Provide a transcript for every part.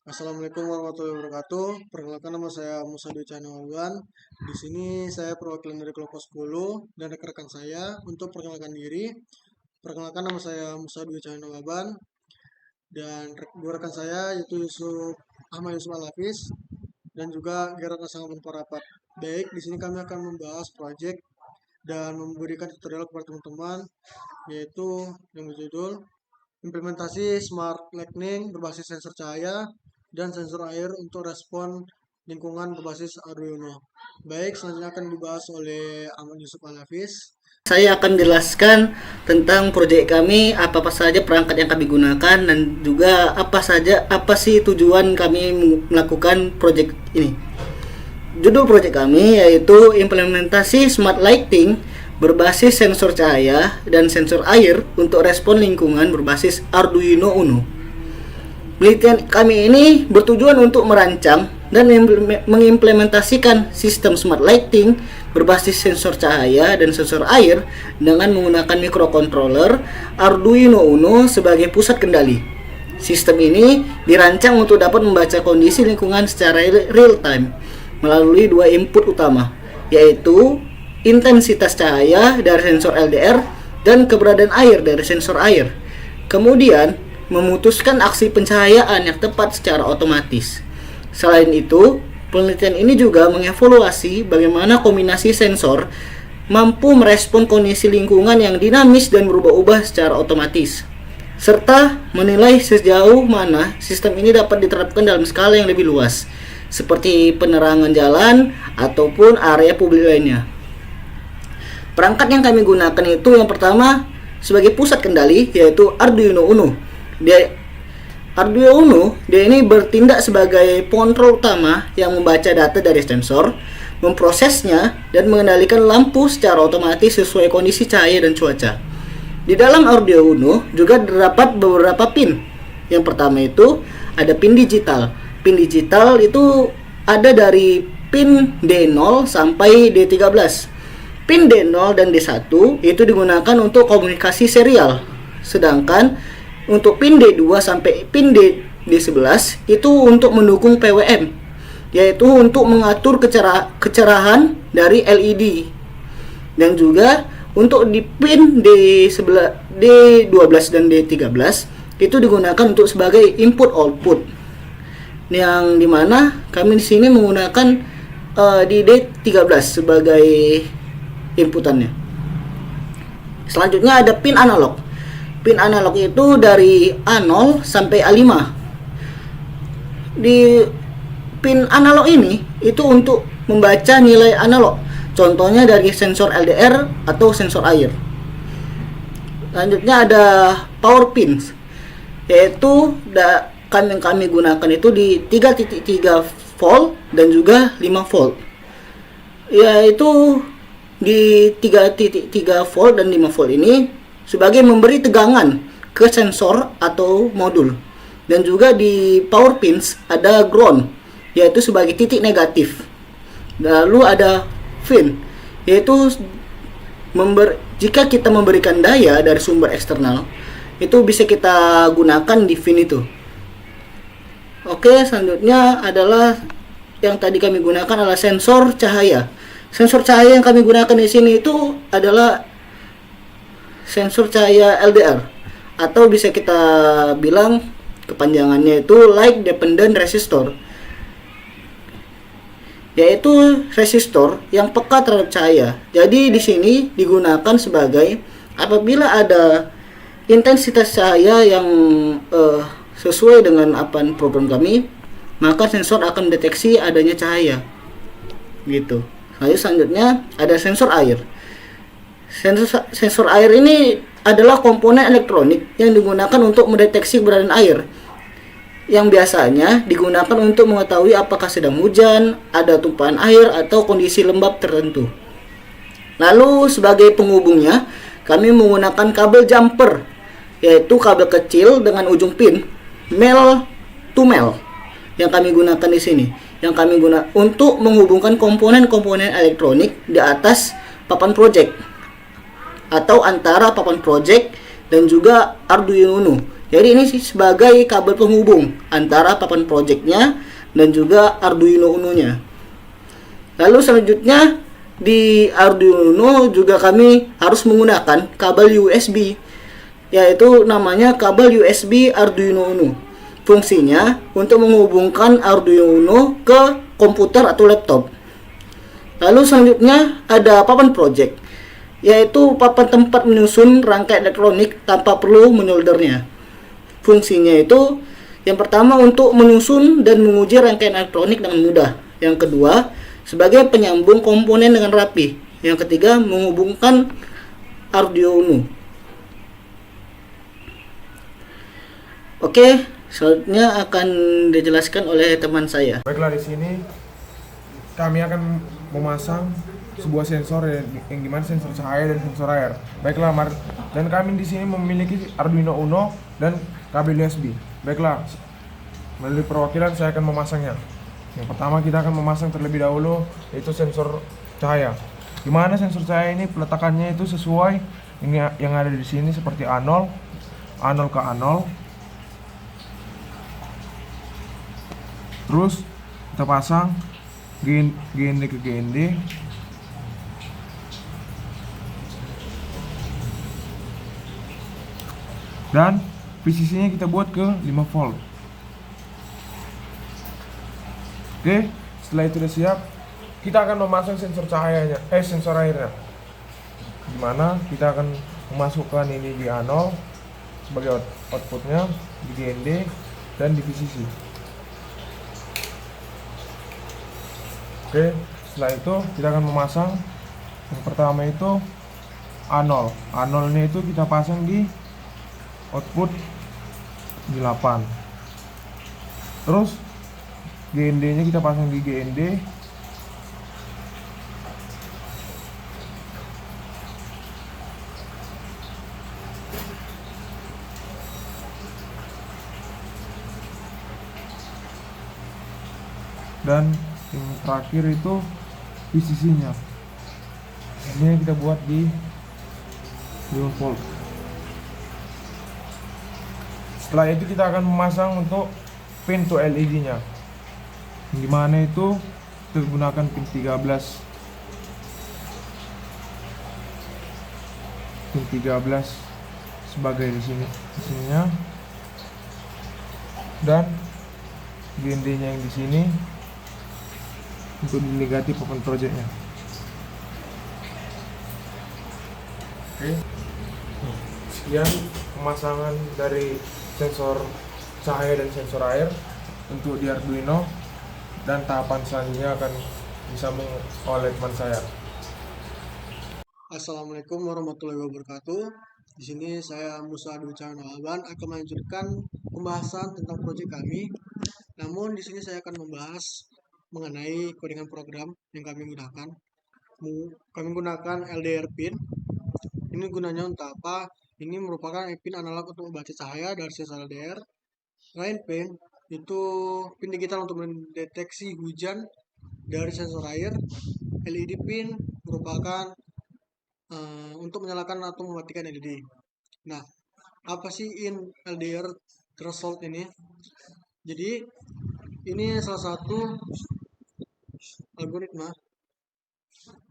Assalamualaikum warahmatullahi wabarakatuh. Perkenalkan, nama saya Musa Dwi Cahyokumolo. Di sini saya perwakilan dari kelompok 10 dan rekan-rekan saya untuk perkenalkan diri. Perkenalkan, nama saya Musa Dwi Cahyokumolo dan dua rekan saya yaitu Ahmad Yusuf Al-Hafiz dan juga Gerard Nasangamun Parapat. Baik, di sini kami akan membahas proyek dan memberikan tutorial kepada teman-teman, yaitu yang berjudul implementasi smart lighting berbasis sensor cahaya dan sensor air untuk respon lingkungan berbasis Arduino. Baik, selanjutnya akan dibahas oleh Ahmad Yusuf Al-Hafiz. Saya akan jelaskan tentang proyek kami, apa saja perangkat yang kami gunakan, dan juga apa sih tujuan kami melakukan proyek ini. Judul proyek kami yaitu implementasi smart lighting berbasis sensor cahaya dan sensor air untuk respon lingkungan berbasis Arduino Uno. Penelitian kami ini bertujuan untuk merancang dan mengimplementasikan sistem smart lighting berbasis sensor cahaya dan sensor air dengan menggunakan microcontroller Arduino Uno sebagai pusat kendali. Sistem ini dirancang untuk dapat membaca kondisi lingkungan secara real time melalui dua input utama, yaitu intensitas cahaya dari sensor LDR dan keberadaan air dari sensor air. Kemudian memutuskan aksi pencahayaan yang tepat secara otomatis. Selain itu, penelitian ini juga mengevaluasi bagaimana kombinasi sensor mampu merespon kondisi lingkungan yang dinamis dan berubah-ubah secara otomatis, serta menilai sejauh mana sistem ini dapat diterapkan dalam skala yang lebih luas, seperti penerangan jalan ataupun area publik lainnya. Perangkat yang kami gunakan itu yang pertama sebagai pusat kendali yaitu Arduino Uno. Arduino Uno ini bertindak sebagai pengontrol utama yang membaca data dari sensor, memprosesnya, dan mengendalikan lampu secara otomatis sesuai kondisi cahaya dan cuaca. Di dalam Arduino Uno juga terdapat beberapa pin. Yang pertama itu ada pin digital. Pin digital itu ada dari pin D0 sampai D13. Pin D0 dan D1 itu digunakan untuk komunikasi serial. Sedangkan untuk pin D2 sampai pin D11 itu untuk mendukung PWM, yaitu untuk mengatur kecerahan dari LED. Dan juga untuk di pin D12 dan D13 itu digunakan untuk sebagai input output. Yang dimana kami di sini menggunakan di D13 sebagai inputannya. Selanjutnya ada pin analog. Pin analog itu dari A0 sampai A5. Di pin analog ini itu untuk membaca nilai analog. Contohnya dari sensor LDR atau sensor air. Selanjutnya ada power pins, yaitu yang kami gunakan itu di 3.3 volt dan juga 5 volt. Yaitu di 3.3 volt dan 5 volt ini sebagai memberi tegangan ke sensor atau modul. Dan juga di power pins ada ground, yaitu sebagai titik negatif. Lalu ada fin, yaitu jika kita memberikan daya dari sumber eksternal, itu bisa kita gunakan di fin itu. Oke, selanjutnya adalah yang tadi kami gunakan adalah sensor cahaya. Sensor cahaya yang kami gunakan di sini itu adalah sensor cahaya LDR, atau bisa kita bilang kepanjangannya itu Light Dependent Resistor, yaitu resistor yang peka terhadap cahaya. Jadi di sini digunakan sebagai apabila ada intensitas cahaya yang sesuai dengan program kami, maka sensor akan mendeteksi adanya cahaya gitu. Lalu selanjutnya ada sensor air. Sensor air ini adalah komponen elektronik yang digunakan untuk mendeteksi keberadaan air, yang biasanya digunakan untuk mengetahui apakah sedang hujan, ada tumpahan air, atau kondisi lembab tertentu. Lalu sebagai penghubungnya, kami menggunakan kabel jumper, yaitu kabel kecil dengan ujung pin male to male yang kami gunakan di sini. Yang kami gunakan untuk menghubungkan komponen-komponen elektronik di atas papan project, atau antara papan project dan juga Arduino Uno Jadi ini sih sebagai kabel penghubung antara papan projectnya dan juga Arduino Uno-nya. Lalu selanjutnya di Arduino juga kami harus menggunakan kabel USB, yaitu namanya kabel USB Arduino Uno. Fungsinya untuk menghubungkan Arduino Uno ke komputer atau laptop. Lalu selanjutnya ada papan project, yaitu papan tempat menyusun rangkaian elektronik tanpa perlu menyoldernya. Fungsinya itu yang pertama untuk menyusun dan menguji rangkaian elektronik dengan mudah. Yang kedua, sebagai penyambung komponen dengan rapi. Yang ketiga, menghubungkan Arduino. Oke, selanjutnya akan dijelaskan oleh teman saya. Baiklah, di sini kami akan memasang sebuah sensor yang dimana sensor cahaya dan sensor air. Baiklah, dan kami di sini memiliki Arduino Uno dan kabel USB. Baiklah, melalui perwakilan saya akan memasangnya. Yang pertama kita akan memasang terlebih dahulu yaitu sensor cahaya. Dimana sensor cahaya ini peletakannya itu sesuai ini yang ada di sini seperti A0, A0 ke A0. Terus kita pasang GND ke GND. Dan VCC-nya kita buat ke 5 volt. Oke, setelah itu sudah siap, kita akan memasang sensor cahayanya, sensor airnya. Dimana kita akan memasukkan ini di A0 sebagai outputnya, di GND dan di VCC. Oke, setelah itu kita akan memasang yang pertama itu A0. A0 nya itu kita pasang di output di 8. Terus GND nya kita pasang di GND. Dan yang terakhir itu VCC nya. Ini kita buat di 5 volt. Setelah itu kita akan memasang untuk pin to LED nya, dimana itu kita gunakan pin 13 sebagai di sininya, dan GND nya yang di sini untuk di negatif open projectnya. Oke, sekian pemasangan dari sensor cahaya dan sensor air untuk di Arduino, dan tahapan selanjutnya akan disambung oleh teman saya. Assalamualaikum warahmatullahi wabarakatuh. Di sini saya Musa Dwi Cahyono akan melanjutkan pembahasan tentang proyek kami. Namun di sini saya akan membahas mengenai codingan program yang kami gunakan. Kami gunakan LDR pin. Ini gunanya untuk apa? Ini merupakan pin analog untuk membaca cahaya dari sensor LDR. Line pin itu pin digital untuk mendeteksi hujan dari sensor air. LED pin merupakan untuk menyalakan atau mematikan LED. Nah, apa sih in LDR threshold ini? Jadi ini salah satu algoritma,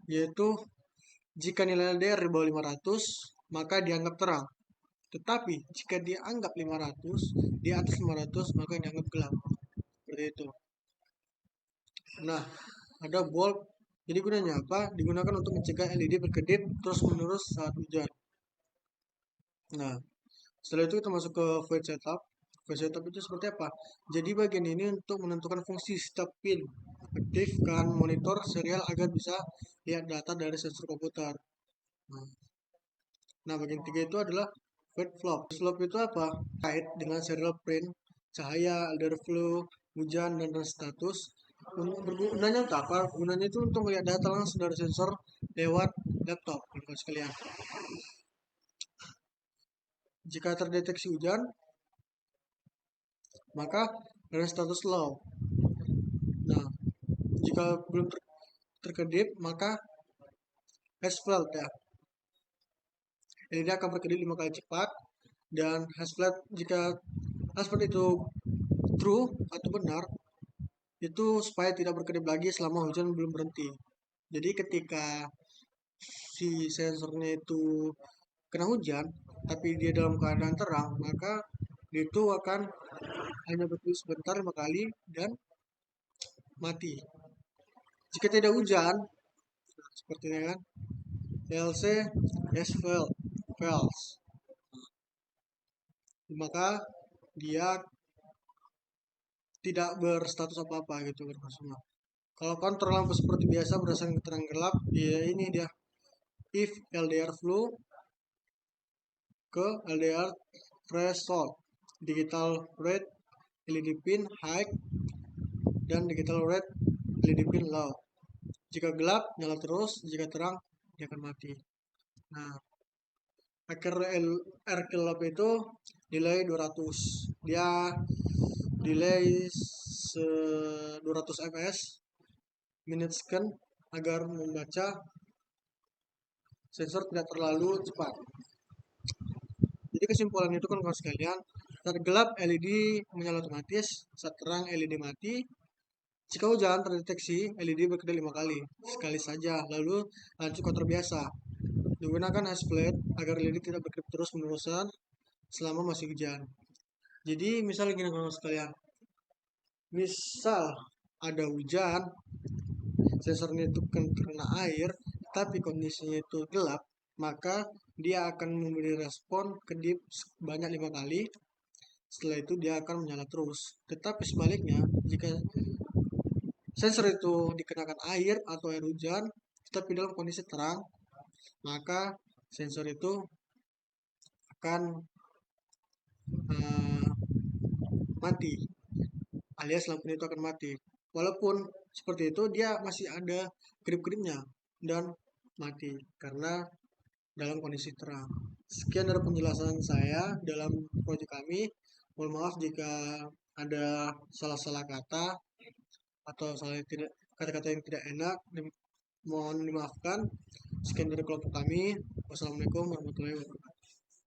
yaitu jika nilai LDR di bawah 500 maka dianggap terang. Tetapi jika dianggap 500 di atas 500 maka dianggap gelap. Seperti itu. Nah, ada bulb. Jadi gunanya apa? Digunakan untuk mencegah LED berkedip terus-menerus saat hujan. Nah, setelah itu kita masuk ke void setup. Void setup itu seperti apa? Jadi bagian ini untuk menentukan fungsi setiap pin. Aktifkan monitor serial agar bisa lihat data dari sensor komputer. Nah, bagian tiga itu adalah void flop. Flop itu apa? Kait dengan serial print, cahaya, LDR flow, hujan, dan status. Gunanya untuk apa? Gunanya itu untuk melihat data langsung dari sensor lewat laptop, teman-teman sekalian. Jika terdeteksi hujan, maka ada status low. Nah, jika belum terkedip, maka hash failed ya. LED akan berkedip 5 kali cepat Dan hasflat, jika hasflat itu true atau benar, itu supaya tidak berkedip lagi selama hujan belum berhenti. Jadi ketika si sensornya itu kena hujan, tapi dia dalam keadaan terang, maka dia itu akan hanya berkedip sebentar 5 kali dan mati. Jika tidak hujan, seperti ini kan, PLC has fails, maka dia tidak berstatus apa-apa gitu kan maksudnya. Kalau kontrol lampu seperti biasa berdasarkan keterangan gelap, dia ini dia if LDR flow ke LDR threshold, digital red LED pin high dan digital red LED pin low. Jika gelap nyala terus, jika terang dia akan mati. Nah, air gelap itu delay 200. Dia delay 200 fps minute scan agar membaca sensor tidak terlalu cepat. Jadi kesimpulan itu kan kawan sekalian, saat gelap LED menyala otomatis, saat terang LED mati. Jika hujan terdeteksi, LED berkedip 5 kali, sekali saja, lalu lanjut kontrol biasa. Digunakan hasflat agar LED tidak berkedip terus menerusan selama masih hujan. Jadi misal gini kawan sekalian, misal ada hujan, sensornya itu kena air, tapi kondisinya itu gelap, maka dia akan memberi respon kedip banyak 5 kali. Setelah itu dia akan menyala terus. Tetapi sebaliknya, jika sensor itu dikenakan air atau air hujan, tetapi dalam kondisi terang, maka sensor itu akan uh, mati, alias lampu itu akan mati. Walaupun seperti itu, dia masih ada kedip-kedipnya dan mati karena dalam kondisi terang. Sekian dari penjelasan saya dalam proyek kami. Mohon maaf jika ada salah-salah kata atau salah tidak kata-kata yang tidak enak. Mohon dimaafkan. Sekian dari kelompok kami. Wassalamualaikum warahmatullahi wabarakatuh.